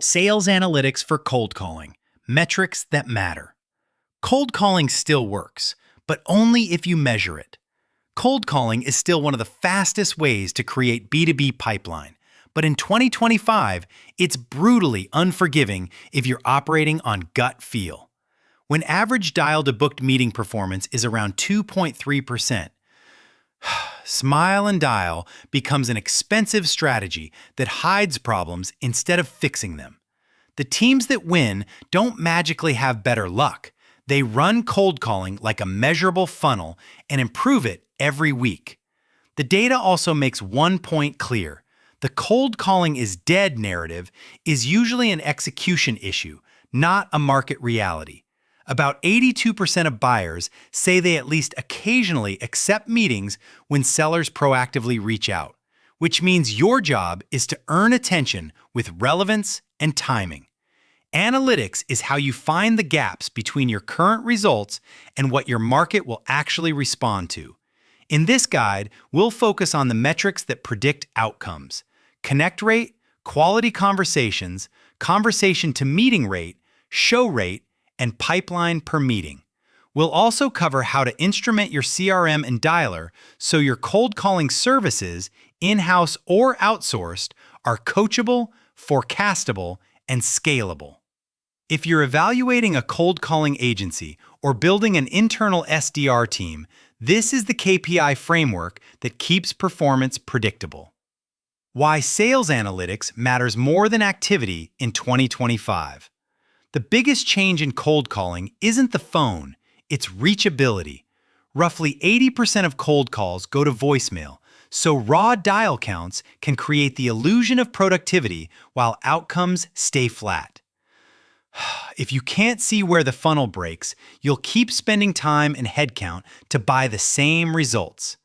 Sales analytics for cold calling, metrics that matter. Cold calling still works, but only if you measure it. Cold calling is still one of the fastest ways to create B2B pipeline, but in 2025, it's brutally unforgiving if you're operating on gut feel. When average dial-to-booked meeting performance is around 2.3%, smile and dial becomes an expensive strategy that hides problems instead of fixing them. The teams that win don't magically have better luck. They run cold calling like a measurable funnel and improve it every week. The data also makes one point clear. The cold calling is dead narrative is usually an execution issue, not a market reality. About 82% of buyers say they at least occasionally accept meetings when sellers proactively reach out, which means your job is to earn attention with relevance and timing. Analytics is how you find the gaps between your current results and what your market will actually respond to. In this guide, we'll focus on the metrics that predict outcomes: connect rate, quality conversations, conversation to meeting rate, show rate, and pipeline per meeting. We'll also cover how to instrument your CRM and dialer so your cold calling services, in-house or outsourced, are coachable, forecastable, and scalable. If you're evaluating a cold calling agency or building an internal SDR team, this is the KPI framework that keeps performance predictable. Why sales analytics matters more than activity in 2025. The biggest change in cold calling isn't the phone, it's reachability. Roughly 80% of cold calls go to voicemail, so raw dial counts can create the illusion of productivity while outcomes stay flat. If you can't see where the funnel breaks, you'll keep spending time and headcount to buy the same results.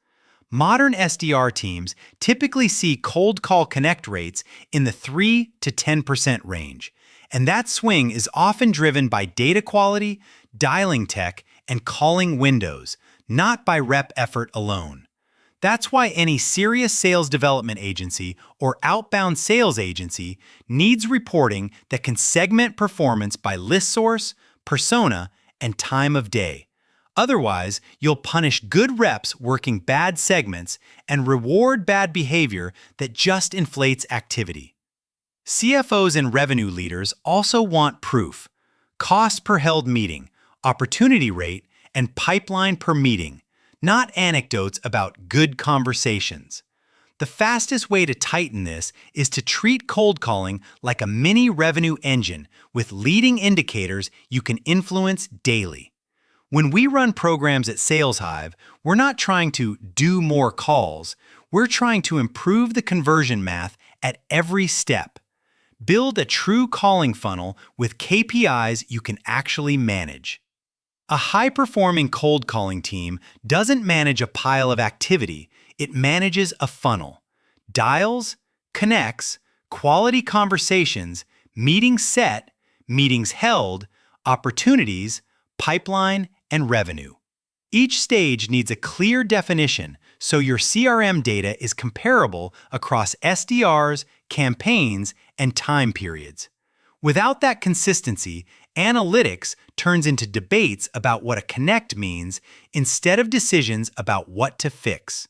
Modern SDR teams typically see cold call connect rates in the 3 to 10% range, and that swing is often driven by data quality, dialing tech, and calling windows, not by rep effort alone. That's why any serious sales development agency or outbound sales agency needs reporting that can segment performance by list source, persona, and time of day. Otherwise, you'll punish good reps working bad segments and reward bad behavior that just inflates activity. CFOs and revenue leaders also want proof: cost per held meeting, opportunity rate, and pipeline per meeting, not anecdotes about good conversations. The fastest way to tighten this is to treat cold calling like a mini revenue engine with leading indicators you can influence daily. When we run programs at SalesHive, we're not trying to do more calls, we're trying to improve the conversion math at every step. Build a true calling funnel with KPIs you can actually manage. A high-performing cold calling team doesn't manage a pile of activity, it manages a funnel. Dials, connects, quality conversations, meetings set, meetings held, opportunities, pipeline, and revenue. Each stage needs a clear definition so your CRM data is comparable across SDRs, campaigns, and time periods. Without that consistency, analytics turns into debates about what a connect means instead of decisions about what to fix.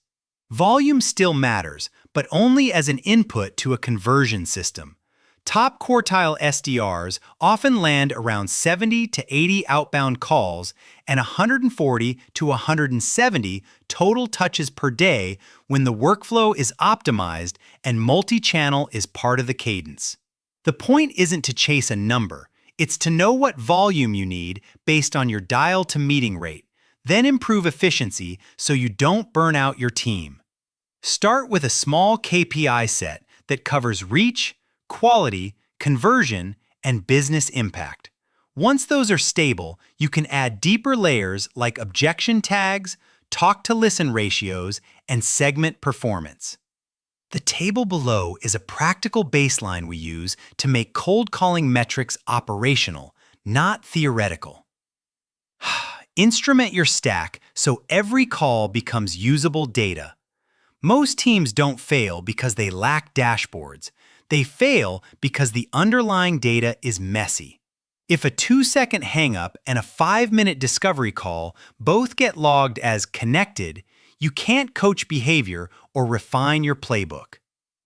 Volume still matters, but only as an input to a conversion system. Top quartile SDRs often land around 70 to 80 outbound calls and 140 to 170 total touches per day when the workflow is optimized and multi-channel is part of the cadence. The point isn't to chase a number, it's to know what volume you need based on your dial-to-meeting rate, then improve efficiency so you don't burn out your team. Start with a small KPI set that covers reach, quality, conversion, and business impact. Once those are stable, you can add deeper layers like objection tags, talk-to-listen ratios, and segment performance. The table below is a practical baseline we use to make cold calling metrics operational, not theoretical. Instrument your stack so every call becomes usable data. Most teams don't fail because they lack dashboards. They fail because the underlying data is messy. If a 2-second hang-up and a 5-minute discovery call both get logged as connected, you can't coach behavior or refine your playbook.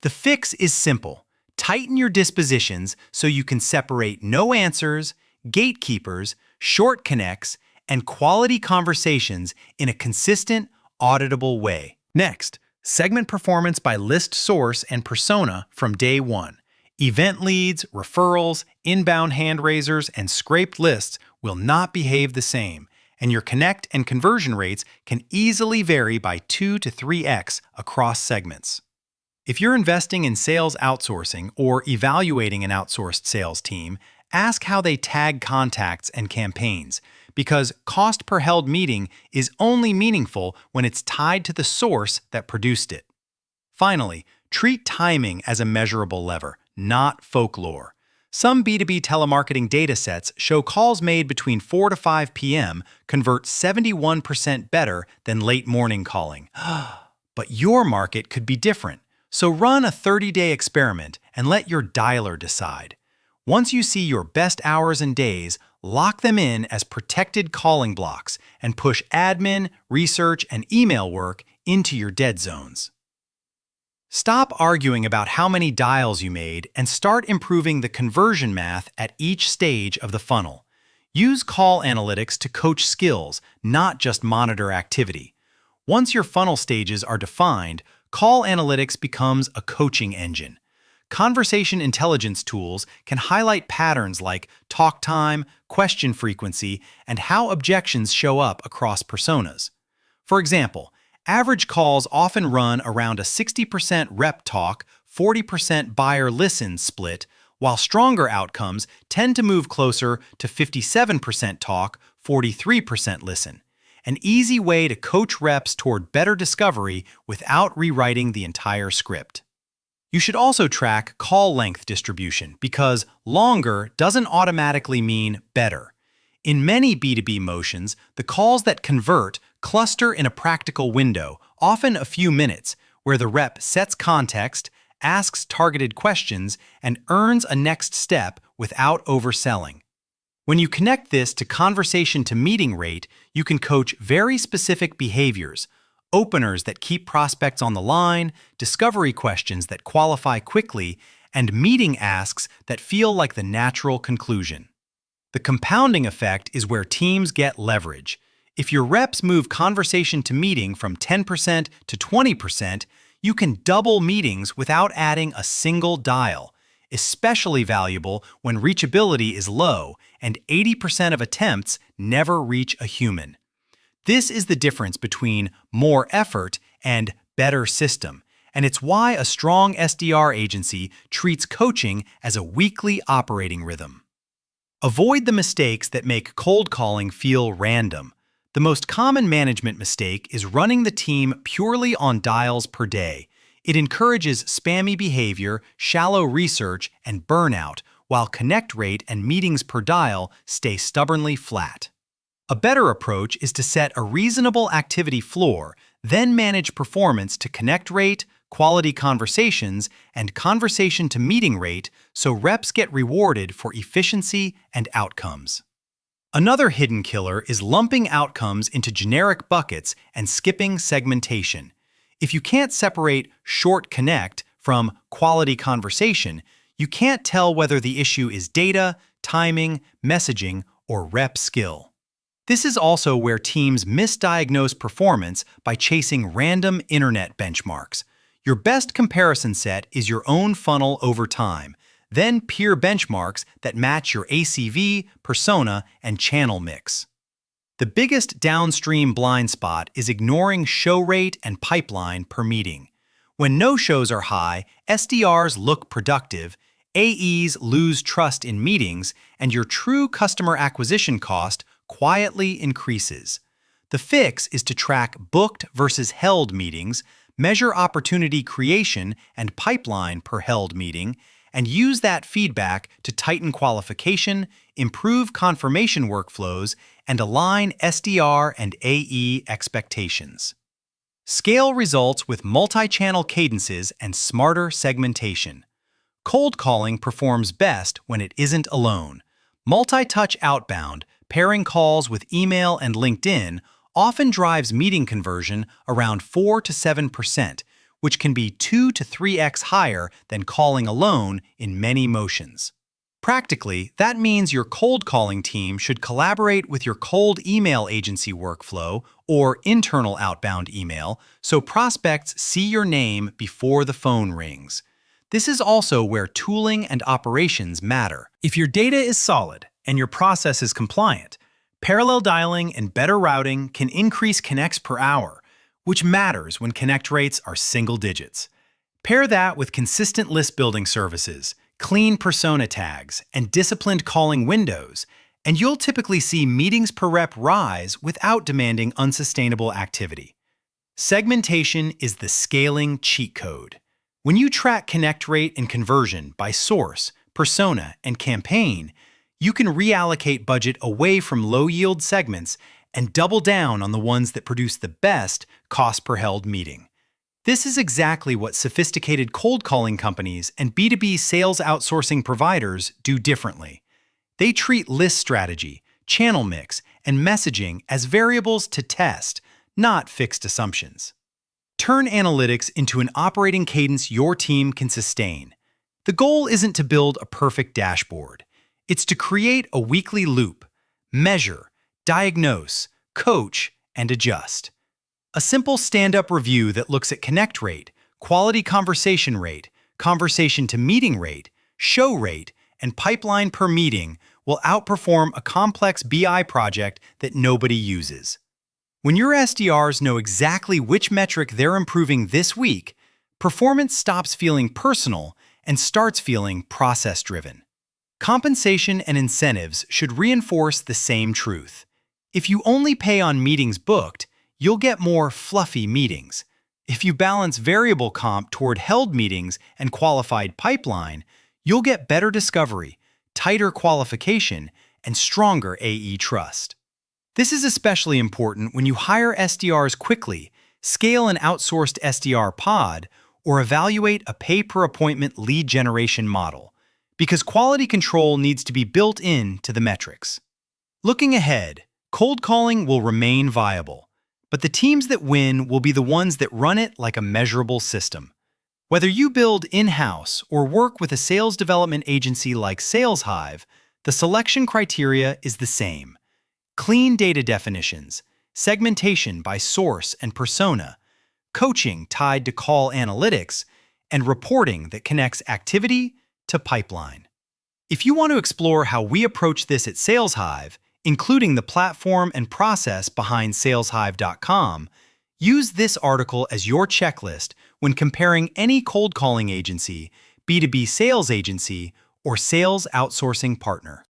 The fix is simple. Tighten your dispositions so you can separate no answers, gatekeepers, short connects, and quality conversations in a consistent, auditable way. Next, segment performance by list source and persona from day one. Event leads, referrals, inbound hand raisers, and scraped lists will not behave the same, and your connect and conversion rates can easily vary by 2 to 3x across segments. If you're investing in sales outsourcing or evaluating an outsourced sales team, ask how they tag contacts and campaigns, because cost per held meeting is only meaningful when it's tied to the source that produced it. Finally, treat timing as a measurable lever, not folklore. Some B2B telemarketing datasets show calls made between 4 to 5 p.m. convert 71% better than late morning calling. But your market could be different. So run a 30-day experiment and let your dialer decide. Once you see your best hours and days, lock them in as protected calling blocks and push admin, research, and email work into your dead zones. Stop arguing about how many dials you made and start improving the conversion math at each stage of the funnel. Use call analytics to coach skills, not just monitor activity. Once your funnel stages are defined, call analytics becomes a coaching engine. Conversation intelligence tools can highlight patterns like talk time, question frequency, and how objections show up across personas. For example, average calls often run around a 60% rep talk, 40% buyer listen split, while stronger outcomes tend to move closer to 57% talk, 43% listen. An easy way to coach reps toward better discovery without rewriting the entire script. You should also track call length distribution because longer doesn't automatically mean better. In many B2B motions, the calls that convert cluster in a practical window, often a few minutes, where the rep sets context, asks targeted questions, and earns a next step without overselling. When you connect this to conversation to meeting rate, you can coach very specific behaviors, openers that keep prospects on the line, discovery questions that qualify quickly, and meeting asks that feel like the natural conclusion. The compounding effect is where teams get leverage. If your reps move conversation to meeting from 10% to 20%, you can double meetings without adding a single dial, especially valuable when reachability is low and 80% of attempts never reach a human. This is the difference between more effort and better system, and it's why a strong SDR agency treats coaching as a weekly operating rhythm. Avoid the mistakes that make cold calling feel random. The most common management mistake is running the team purely on dials per day. It encourages spammy behavior, shallow research, and burnout, while connect rate and meetings per dial stay stubbornly flat. A better approach is to set a reasonable activity floor, then manage performance to connect rate, quality conversations, and conversation to meeting rate so reps get rewarded for efficiency and outcomes. Another hidden killer is lumping outcomes into generic buckets and skipping segmentation. If you can't separate short connect from quality conversation, you can't tell whether the issue is data, timing, messaging, or rep skill. This is also where teams misdiagnose performance by chasing random internet benchmarks. Your best comparison set is your own funnel over time, then peer benchmarks that match your ACV, persona, and channel mix. The biggest downstream blind spot is ignoring show rate and pipeline per meeting. When no-shows are high, SDRs look productive, AEs lose trust in meetings, and your true customer acquisition cost quietly increases. The fix is to track booked versus held meetings, measure opportunity creation and pipeline per held meeting, and use that feedback to tighten qualification, improve confirmation workflows, and align SDR and AE expectations. Scale results with multi-channel cadences and smarter segmentation. Cold calling performs best when it isn't alone. Multi-touch outbound, pairing calls with email and LinkedIn, often drives meeting conversion around 4 to 7%, which can be 2 to 3x higher than calling alone in many motions. Practically, that means your cold calling team should collaborate with your cold email agency workflow or internal outbound email so prospects see your name before the phone rings. This is also where tooling and operations matter. If your data is solid and your process is compliant, parallel dialing and better routing can increase connects per hour, which matters when connect rates are single digits. Pair that with consistent list building services, clean persona tags, and disciplined calling windows, and you'll typically see meetings per rep rise without demanding unsustainable activity. Segmentation is the scaling cheat code. When you track connect rate and conversion by source, persona, and campaign, you can reallocate budget away from low-yield segments and double down on the ones that produce the best cost per held meeting. This is exactly what sophisticated cold calling companies and B2B sales outsourcing providers do differently. They treat list strategy, channel mix, and messaging as variables to test, not fixed assumptions. Turn analytics into an operating cadence your team can sustain. The goal isn't to build a perfect dashboard. It's to create a weekly loop, measure, diagnose, coach, and adjust. A simple stand-up review that looks at connect rate, quality conversation rate, conversation to meeting rate, show rate, and pipeline per meeting will outperform a complex BI project that nobody uses. When your SDRs know exactly which metric they're improving this week, performance stops feeling personal and starts feeling process-driven. Compensation and incentives should reinforce the same truth. If you only pay on meetings booked, you'll get more fluffy meetings. If you balance variable comp toward held meetings and qualified pipeline, you'll get better discovery, tighter qualification, and stronger AE trust. This is especially important when you hire SDRs quickly, scale an outsourced SDR pod, or evaluate a pay-per-appointment lead generation model, because quality control needs to be built into the metrics. Looking ahead, cold calling will remain viable, but the teams that win will be the ones that run it like a measurable system. Whether you build in-house or work with a sales development agency like SalesHive, the selection criteria is the same. Clean data definitions, segmentation by source and persona, coaching tied to call analytics, and reporting that connects activity to pipeline. If you want to explore how we approach this at SalesHive, including the platform and process behind saleshive.com, use this article as your checklist when comparing any cold calling agency, B2B sales agency, or sales outsourcing partner.